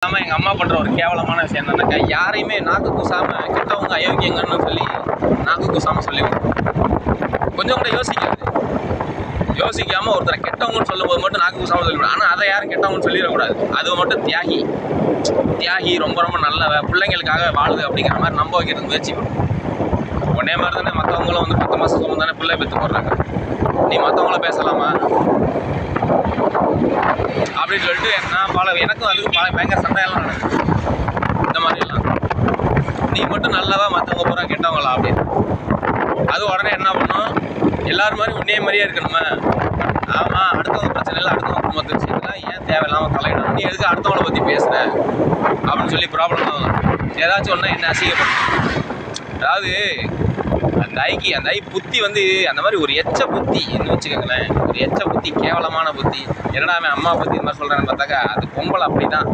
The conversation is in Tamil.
இல்லாமல் எங்கள் அம்மா பண்ணுற ஒரு கேவலமான விஷயம் என்னன்னாக்கா, யாரையுமே நாக்கு கூசாமல் கெட்டவங்க அயோக்கியங்கன்னு சொல்லி நாக்கு கூசாமல் சொல்லி கொஞ்சம் கூட யோசிக்காமல் ஒருத்தரை கெட்டவங்கன்னு சொல்லும்போது மட்டும் நாக்கு கூசாமல் சொல்லிவிடும். ஆனால் அதை யாரும் கெட்டவங்கன்னு சொல்லிடக்கூடாது. அது மட்டும் தியாகி ரொம்ப ரொம்ப நல்லவ, பிள்ளைங்களுக்காக வாழுது அப்படிங்கிற மாதிரி நம்ப வைக்கிறதுக்கு முயற்சி பண்ணும். உடனே மாதிரி தானே மற்றவங்களும் 10 மாதம் சுமந்து தானே பிள்ளை பெற்று போடுறாங்க. நீ மற்றவங்கள பேசலாமா அப்படின்னு சொல்லிட்டு எனக்கும் அதுக்கும் பயங்கர சண்டையெல்லாம் நடக்குது. இந்த மாதிரியெல்லாம் நீ மட்டும் நல்லவா, மற்றவங்க பூரா கெட்டவங்களா அப்படின்னு. அது உடனே என்ன பண்ணும், எல்லாரும் மாதிரி உன்னே மாதிரியே இருக்கணுமே. ஆமாம், அடுத்தவங்க பிரச்சனை இல்லை, அடுத்தவங்க குடும்பத்து விஷயத்தில் ஏன் தேவையில்லாமல் தலையிடணும், நீ எதுக்கு அடுத்தவங்களை பற்றி பேசுகிற அப்படின்னு சொல்லி ப்ராப்ளம் ஆகும். ஏதாச்சும் ஒன்றா என்ன அசிங்கப்படும். அதாவது அந்த ஐ புத்தி அந்த மாதிரி ஒரு எச்ச புத்தி என்ன வச்சுக்கோங்களேன். ஒரு எச்ச புத்தி, கேவலமான புத்தி. என்னடா அவன் அம்மா பற்றி இந்த மாதிரி சொல்கிறான்னு பார்த்தாக்கா அது பொம்பளை அப்படி தான்.